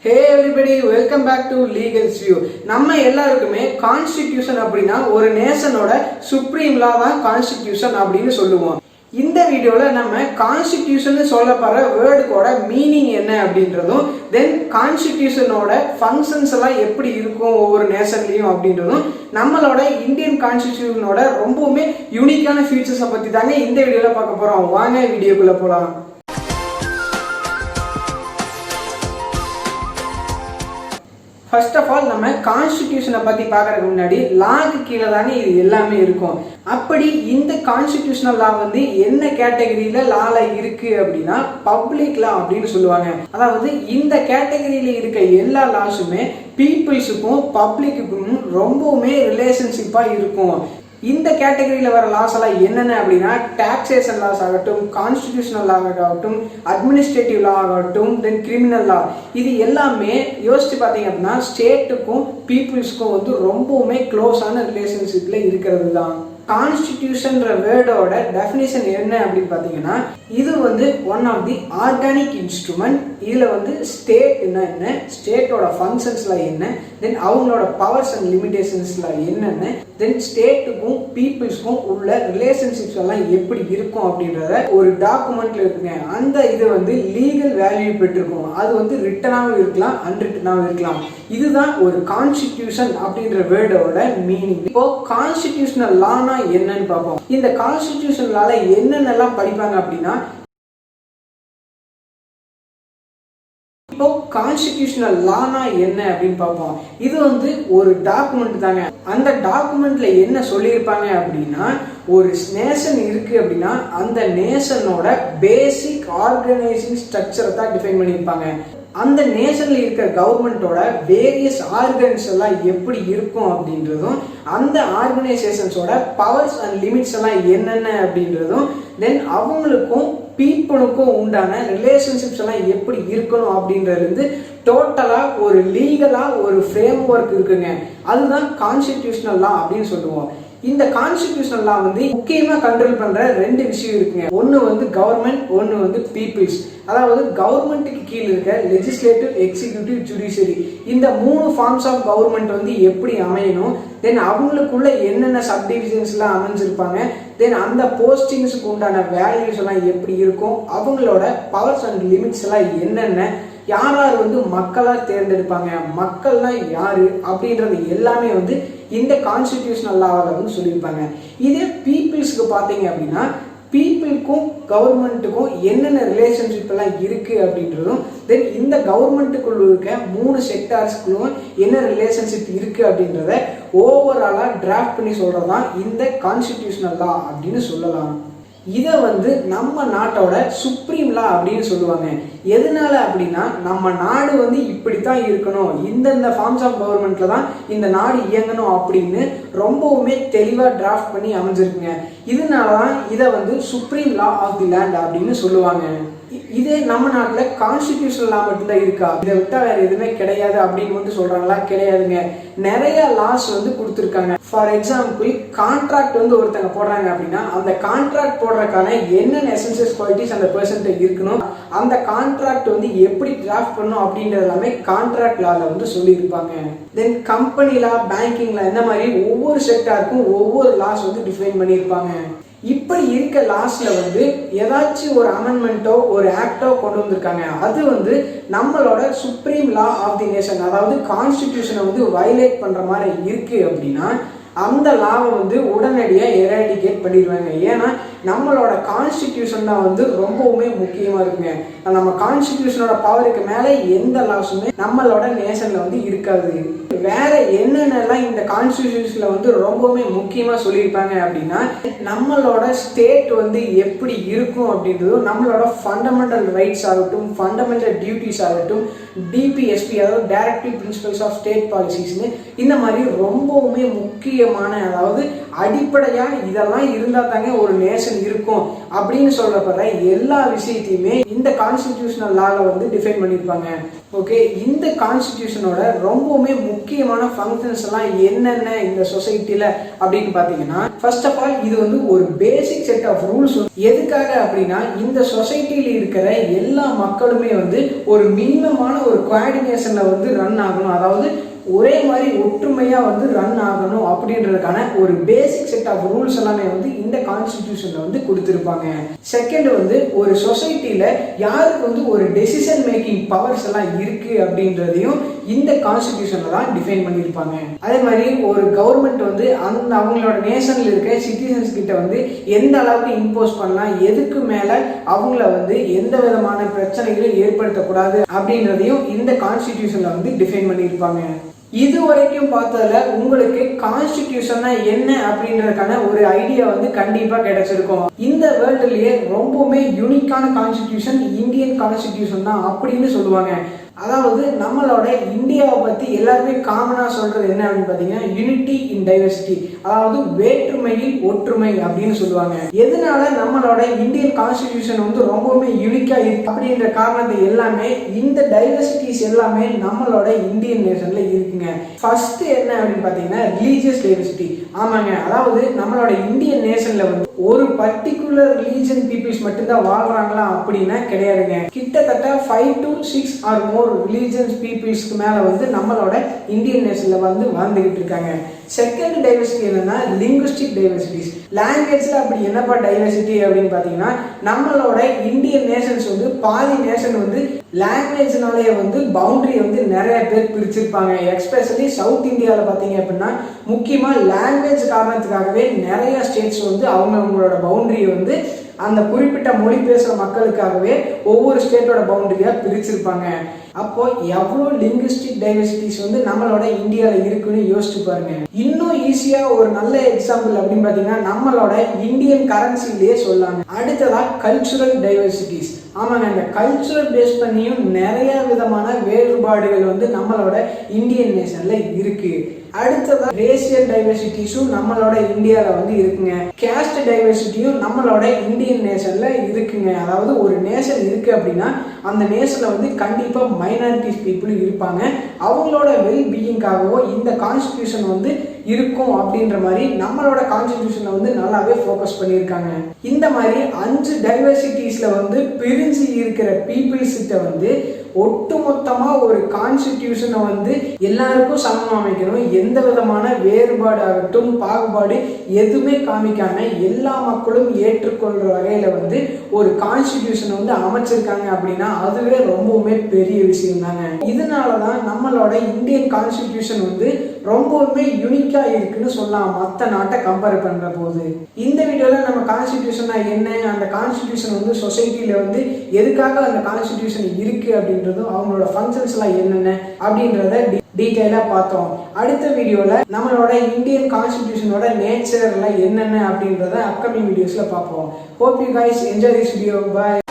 Hey everybody, welcome back to Legal's View. நம்ம எல்லாருக்குமே constitution அப்படின்னா ஒரு நேஷனோட சுப்ரீம் லா தான் கான்ஸ்டிடியூஷன் அப்படின்னு சொல்லுவோம். இந்த வீடியோல நம்ம கான்ஸ்டிடியூஷன் சொல்லப்படுற வேர்டுக்கோட மீனிங் என்ன அப்படின்றதும் தென் கான்ஸ்டிடியூஷனோட ஃபங்க்ஷன்ஸ் எல்லாம் எப்படி இருக்கும் ஒவ்வொரு நேஷன்லையும் அப்படின்றதும் நம்மளோட இந்தியன் கான்ஸ்டிடியூஷனோட ரொம்பவுமே யூனிக்கான ஃபீச்சர்ஸை பற்றி தாங்க இந்த வீடியோல பார்க்க போகிறோம். வாங்க வீடியோக்குள்ளே போகலாம். ஃபர்ஸ்ட் ஆஃப் ஆல் நம்ம கான்ஸ்டிடியூஷனை பற்றி பார்க்கறதுக்கு முன்னாடி லாக்கு கீழே தானே இது எல்லாமே இருக்கும். அப்படி இந்த கான்ஸ்டிடியூஷனல் லா வந்து என்ன கேட்டகரியில் லால இருக்கு அப்படின்னா பப்ளிக் லா அப்படின்னு சொல்லுவாங்க. அதாவது இந்த கேட்டகரியில இருக்க எல்லா லாஸுமே பீப்புள்ஸுக்கும் பப்ளிக்குக்கும் ரொம்பவுமே ரிலேஷன்ஷிப்பாக இருக்கும். இந்த கேட்டகரியில் வர லாஸ் எல்லாம் என்னென்ன அப்படின்னா டாக்ஸேஷன் லாஸ் ஆகட்டும், கான்ஸ்டிடியூஷனல் லா ஆகட்டும், அட்மினிஸ்ட்ரேட்டிவ் லா ஆகட்டும், தென் கிரிமினல் லா, இது எல்லாமே யோசிச்சு பார்த்தீங்க அப்படின்னா ஸ்டேட்டுக்கும் பீப்புள்ஸ்க்கும் வந்து ரொம்பவுமே க்ளோஸான ரிலேஷன்ஷிப்பில் இருக்கிறது தான். கான்ஸ்டிடியூஷன்ற வேர்டோட டெஃபினிஷன் என்ன அப்படின்னு பார்த்தீங்கன்னா இது வந்து one of the organic instrument. இதில் வந்து ஸ்டேட்னா என்ன, ஸ்டேட்டோட ஃபங்க்ஷன்ஸ்லாம் என்ன, தென் அவங்களோட பவர்ஸ் அண்ட் லிமிடேஷன்ஸ்லாம் என்னென்ன, தென் ஸ்டேட்டுக்கும் பீப்புள்ஸ்க்கும் உள்ள ரிலேஷன்ஷிப்ஸ் எல்லாம் எப்படி இருக்கும் அப்படின்றத ஒரு டாக்குமெண்ட்ல இருக்குங்க. அந்த இது வந்து லீகல் வேல்யூ பெற்றிருக்கும். அது வந்து ரிட்டனாகவும் இருக்கலாம், அன்ரிட்டனாகவும் இருக்கலாம். இதுதான் ஒரு கான்ஸ்டிடியூஷன் அப்படின்ற வேர்டோட மீனிங். இப்போ கான்ஸ்டிடியூஷனல் லானா என்னன்னு பார்ப்போம். இந்த கான்ஸ்டிடியூஷன் லால என்னென்னலாம் படிப்பாங்க அப்படின்னா இப்போ கான்ஸ்டிடியூஷனல் லானா என்ன அப்படின்னு பார்ப்போம். இது வந்து ஒரு டாக்குமெண்ட் தாங்க. அந்த டாக்குமெண்ட்ல என்ன சொல்லியிருப்பாங்க அப்படின்னா ஒரு நேஷன் இருக்கு அப்படின்னா அந்த நேஷனோட பேசிக் ஆர்கனைசிங் ஸ்ட்ரக்சரை தான் டிஃபைன் பண்ணியிருப்பாங்க. அந்த நேஷன்ல இருக்கிற கவர்மெண்டோட வேரியஸ் ஆர்கன்ஸ் எல்லாம் எப்படி இருக்கும் அப்படின்றதும், அந்த ஆர்கனைசேஷன்ஸோட பவர்ஸ் அண்ட் லிமிட்ஸ் எல்லாம் என்னென்ன அப்படின்றதும், தென் அவங்களுக்கும் பீப்புளுக்கும் உண்டான ரிலேஷன்ஷிப்ஸ் எல்லாம் எப்படி இருக்கணும் அப்படின்றது டோட்டலா ஒரு லீகலா ஒரு ஃப்ரேம் ஒர்க் இருக்குங்க. அதுதான் கான்ஸ்டிடியூஷனல் லா அப்படின்னு சொல்லுவோம். இந்த கான்ஸ்டிடியூஷனல் லா வந்து முக்கியமா கண்ட்ரோல் பண்ற ரெண்டு விஷயம் இருக்குங்க. ஒன்னு வந்து கவர்மெண்ட், ஒன்னு வந்து பீப்புள்ஸ். அதாவது கவர்மெண்ட்டுக்கு கீழே இருக்க லெஜிஸ்லேட்டிவ், எக்ஸிக்யூட்டிவ், ஜுடிஷியரி, இந்த மூணு ஃபார்ம்ஸ் ஆஃப் கவர்மெண்ட் வந்து எப்படி அமையணும், தென் அவங்களுக்குள்ள என்னென்ன சப்டிவிஷன்ஸ்லாம் அமைஞ்சிருப்பாங்க, தென் அந்த போஸ்டிங்ஸுக்கு உண்டான வேல்யூஸ் எல்லாம் எப்படி இருக்கும், அவங்களோட பவர்ஸ் அண்ட் லிமிட்ஸ் எல்லாம் என்னென்ன, யார் யார் வந்து மக்களாக தேர்ந்தெடுப்பாங்க, மக்கள்னா யாரு அப்படின்றது எல்லாமே வந்து இந்த கான்ஸ்டிடியூஷனல் லாவில் வந்து சொல்லியிருப்பாங்க. இதே பீப்புள்ஸ்க்கு பார்த்தீங்க அப்படின்னா பீப்புளுக்கும் கவர்மெண்ட்டுக்கும் என்னென்ன ரிலேஷன்ஷிப் எல்லாம் இருக்கு அப்படின்றதும், தென் இந்த கவர்மெண்ட்டுக்குள்ள இருக்க மூணு செக்டார்ஸ்க்குள்ளும் என்ன ரிலேஷன்ஷிப் இருக்கு அப்படின்றத ஓவராலா டிராஃப்ட் பண்ணி சொல்றதுதான் இந்த கான்ஸ்டிடியூஷனல் லா அப்படின்னு சொல்லலாம். இதை வந்து நம்ம நாட்டோட சுப்ரீம் லா அப்படின்னு சொல்லுவாங்க. எதனால அப்படின்னா நம்ம நாடு வந்து இப்படித்தான் இருக்கணும், இந்தந்த ஃபார்ம்ஸ் ஆஃப் கவர்மெண்ட்ல தான் இந்த நாடு இயங்கணும் அப்படின்னு ரொம்பவுமே தெளிவாக டிராஃப்ட் பண்ணி அமைஞ்சிருக்குங்க. இதனால தான் இதை வந்து supreme law of the land அப்படின்னு சொல்லுவாங்க. இதே நம்ம நாட்டில் கான்ஸ்டிடியூஷனல் லா மட்டும்தான் இருக்கா, இதை விட்டா வேற எதுவுமே கிடையாது அப்படின்னு வந்து சொல்றாங்களா? கிடையாதுங்க. நிறைய லாஸ் வந்து கொடுத்துருக்காங்க. ஃபார் எக்ஸாம்பிள் கான்ட்ராக்ட் வந்து ஒருத்தங்க போடுறாங்க அப்படின்னா அந்த கான்ட்ராக்ட் போடுறதுக்கான என்னென்ன எசென்சியல் குவாலிட்டிஸ் அந்த பர்சன்ட் இருக்கணும், அந்த கான்ட்ராக்ட் வந்து எப்படி டிராஃப்ட் பண்ணணும் அப்படின்றது எல்லாமே கான்ட்ராக்ட் லால வந்து சொல்லியிருப்பாங்க. தென் கம்பெனி லா, பேங்கிங் லா, இந்த மாதிரி ஒவ்வொரு செக்டாருக்கும் ஒவ்வொரு லாஸ் வந்து டிஃபைன் பண்ணியிருப்பாங்க. இப்படி இருக்க லாஸ்ட்ல வந்து ஏதாச்சும் ஒரு அமெண்ட்மெண்ட்டோ ஒரு ஆக்டோ கொண்டு வந்திருக்காங்க. அது வந்து நம்மளோட supreme law of the nation, அதாவது கான்ஸ்டிடியூஷனை வந்து வயலேட் பண்ற மாதிரி இருக்கு அப்படின்னா அந்த லாவை வந்து உடனடியாக எராடிகேட் பண்ணிடுவாங்க. ஏன்னா நம்மளோட கான்ஸ்டிடியூஷன் தான் வந்து ரொம்பவுமே முக்கியமாக இருக்குங்க. நம்ம கான்ஸ்டிடியூஷனோட பவருக்கு மேலே எந்த லாஸுமே நம்மளோட நேஷனில் வந்து இருக்காது. வேற என்னென்னலாம் இந்த கான்ஸ்டிடியூஷன்ல வந்து ரொம்பவுமே முக்கியமாக சொல்லியிருப்பாங்க அப்படின்னா நம்மளோட ஸ்டேட் வந்து எப்படி இருக்கும் அப்படின்றதும், நம்மளோட ஃபண்டமெண்டல் ரைட்ஸ் ஆகட்டும், ஃபண்டமெண்டல் டியூட்டிஸ் ஆகட்டும், டிபிஎஸ்பி அதாவது டைரக்டிவ் பிரின்சிபல்ஸ் ஆஃப் ஸ்டேட் பாலிசிஸ்னு இந்த மாதிரி ரொம்பவுமே முக்கியமான, அதாவது அடிப்படையாக இதெல்லாம் இருந்தால் தாங்க ஒரு நேஷன் இருக்கும் அப்படின்னு சொல்றப்ப எல்லா விஷயத்தையுமே இந்த கான்ஸ்டிடியூஷனல் லால வந்து டிஃபைன் பண்ணியிருப்பாங்க. ஓகே, இந்த கான்ஸ்டிடியூஷனோட ரொம்பவுமே முக்கியமான ஃபங்க்ஷன்ஸ் எல்லாம் என்னென்ன இந்த சொசைட்டில அப்படின்னு பாத்தீங்கன்னா, ஃபர்ஸ்ட் ஆஃப் ஆல் இது வந்து ஒரு பேசிக் செட் ஆஃப் ரூல்ஸ். எதுக்காக அப்படின்னா, இந்த சொசைட்டில இருக்கிற எல்லா மக்களுமே வந்து ஒரு மினிமமான ஒரு கோஆர்டினேஷன்ல வந்து ரன் ஆகணும், அதாவது ஒரே மாதிரி ஒற்றுமையா வந்து ரன் ஆகணும் அப்படின்றதுக்கான ஒரு பேசிக் செட் ஆஃப் ரூல்ஸ் எல்லாமே வந்து இந்த கான்ஸ்டிடியூஷன்ல வந்து கொடுத்திருப்பாங்க. செகண்ட் வந்து ஒரு சொசைட்டில யாருக்கு வந்து ஒரு டெசிஷன் மேக்கிங் பவர்ஸ் எல்லாம் இருக்கு அப்படின்றதையும் இந்த கான்ஸ்டிடியூஷன்ல தான் டிஃபைன் பண்ணியிருப்பாங்க. அதே மாதிரி ஒரு கவர்மெண்ட் வந்து அந்த அவங்களோட நேஷன்ல இருக்க சிட்டிசன்ஸ் கிட்ட வந்து எந்த அளவுக்கு இம்போஸ் பண்ணலாம், எதுக்கு மேல அவங்கள வந்து எந்த விதமான பிரச்சனைகளும் ஏற்படுத்தக்கூடாது அப்படின்றதையும் இந்த கான்ஸ்டிடியூஷன்ல வந்து டிஃபைன் பண்ணியிருப்பாங்க. இது வரைக்கும் பார்த்ததுல உங்களுக்கு கான்ஸ்டிடியூஷன்னா என்ன அப்படின்றதுக்கான ஒரு ஐடியா வந்து கண்டிப்பா கிடைச்சிருக்கும். இந்த வேர்ல்டுலயே ரொம்பவுமே யூனிக்கான கான்ஸ்டிடியூஷன் இந்தியன் கான்ஸ்டிடியூஷன் தான் அப்படின்னு சொல்லுவாங்க. அதாவது நம்மளோட இந்தியாவை பத்தி எல்லாருமே காமனா சொல்றது என்ன அப்படின்னு பாத்தீங்கன்னா, யூனிட்டி இன் டைவர்சிட்டி, அதாவது வேற்றுமையில் ஒற்றுமை அப்படின்னு சொல்லுவாங்க. எதனால நம்மளோட இந்தியன் கான்ஸ்டிடியூஷன் வந்து ரொம்பவுமே யூனிக்கா இருக்கு அப்படின்ற காரணத்தை எல்லாமே இந்த டைவர்சிட்டிஸ் எல்லாமே நம்மளோட இந்தியன் நேஷன்ல இருக்குங்க. ஃபர்ஸ்ட் என்ன அப்படின்னு பாத்தீங்கன்னா, ரிலீஜியஸ் டைவர்சிட்டி. ஆமாங்க, அதாவது நம்மளோட இந்தியன் நேஷன்ல வந்து ஒரு பர்டிகுலர் ரிலீஜன் பீப்புள்ஸ் மட்டும்தான் வாழ்றாங்களா அப்படின்னா கிடையாதுங்க. கிட்டத்தட்ட 5 to 6 ஆர் மோர் ரிலீஜியஸ் பீப்புள்ஸ்க்கு மேல வந்து நம்மளோட இந்தியன் நேஷன்ல வந்து வாழ்ந்துகிட்டு இருக்காங்க. செகண்ட் டைவர்சிட்டி என்னன்னா லிங்குஸ்டிக் டைவர்சிட்டிஸ். லாங்குவேஜ்ல அப்படி என்னப்பா டைவர்சிட்டி அப்படின்னு பாத்தீங்கன்னா, நம்மளோட இந்தியன் நேஷன்ஸ் வந்து பாதி நேஷன் வந்து லாங்குவேஜ்னாலே வந்து பவுண்டரியை வந்து நிறைய பேர் பிரிச்சிருப்பாங்க. எஸ்பெஷலி சவுத் இந்தியாவில் பார்த்தீங்க அப்படின்னா முக்கியமா லாங்குவேஜ் காரணத்துக்காகவே நிறைய ஸ்டேட்ஸ் வந்து அவங்களோட பவுண்டரியை வந்து அந்த குறிப்பிட்ட மொழி பேசுற மக்களுக்காகவே ஒவ்வொரு ஸ்டேட்டோட பவுண்டரியா பிரிச்சிருப்பாங்க. அப்போ எவ்வளோ லிங்குஸ்டிக் டைவர்சிட்டிஸ் வந்து நம்மளோட இந்தியாவில் இருக்குன்னு யோசிச்சு பாருங்க. இன்னும் ஈஸியா ஒரு நல்ல எக்ஸாம்பிள் அப்படின்னு பாத்தீங்கன்னா, நம்மளோட இந்தியன் கரன்சிலேயே சொல்லாங்க. அடுத்ததா கல்ச்சுரல் டைவர்சிட்டிஸ். ஆமாங்க, இந்த கல்ச்சுரல் பேஸ் பண்ணியும் நிறைய விதமான வேறுபாடுகள் வந்து நம்மளோட இந்தியன் நேஷன்ல இருக்கு. அடுத்ததா ரேசியல் டைவர்சிட்டிஸும் நம்மளோட இந்தியாவில் வந்து இருக்குங்க. கேஸ்ட் டைவர்சிட்டியும் நம்மளோட இந்தியன் நேஷன்ல இருக்குங்க. அதாவது ஒரு நேஷன் இருக்கு அப்படின்னா அந்த நேஷன்ல வந்து கண்டிப்பா மைனாரிட்டிஸ் பீப்புள் இருப்பாங்க. அவங்களோட வெல் பீயிங்காகவோ இந்த கான்ஸ்டிடியூஷன் வந்து இருக்கும் அப்படின்ற மாதிரி நம்மளோட கான்ஸ்டிடியூஷன்ல வந்து நல்லாவே ஃபோக்கஸ் பண்ணியிருக்காங்க. இந்த மாதிரி 5 டைவர்சிட்டிஸ்ல வந்து பிரிஞ்சு இருக்கிற பீப்புள்ஸ் கிட்ட வந்து ஒட்டுமொத்தமா ஒரு கான்ஸ்டிடியூஷனை வந்து எல்லாருக்கும் சமம் அமைக்கணும், எந்த விதமான வேறுபாடு ஆகட்டும் பாகுபாடு எதுவுமே காமிக்காம எல்லா மக்களும் ஏற்றுக்கொள்ற வகையில வந்து ஒரு கான்ஸ்டிடியூஷனை வந்து அமைச்சிருக்காங்க அப்படின்னா அதுவே ரொம்பவுமே பெரிய விஷயம் தாங்க. இதனாலதான் நம்மளோட இந்தியன் கான்ஸ்டிடியூஷன் வந்து ரொம்பவுமே யூனிக்கா இருக்குன்னு சொல்லலாம் மற்ற நாட்டை கம்பேர் பண்ற போது. இந்த வீடியோல நம்ம கான்ஸ்டிடியூஷன் என்ன, அந்த கான்ஸ்டிடியூஷன் வந்து சொசைட்டில வந்து எதுக்காக அந்த கான்ஸ்டிடியூஷன் இருக்கு அப்படின்றதும் அவங்களோட ஃபங்க்ஷன்ஸ் எல்லாம் என்னென்ன அப்படின்றத டீடைலா பார்த்தோம். அடுத்த வீடியோல நம்மளோட இந்தியன் கான்ஸ்டிடியூஷனோட நேச்சர் எல்லாம் என்னென்ன அப்படின்றத அப்கமிங் வீடியோஸ்ல பார்ப்போம். Hope you guys enjoy this video. Bye.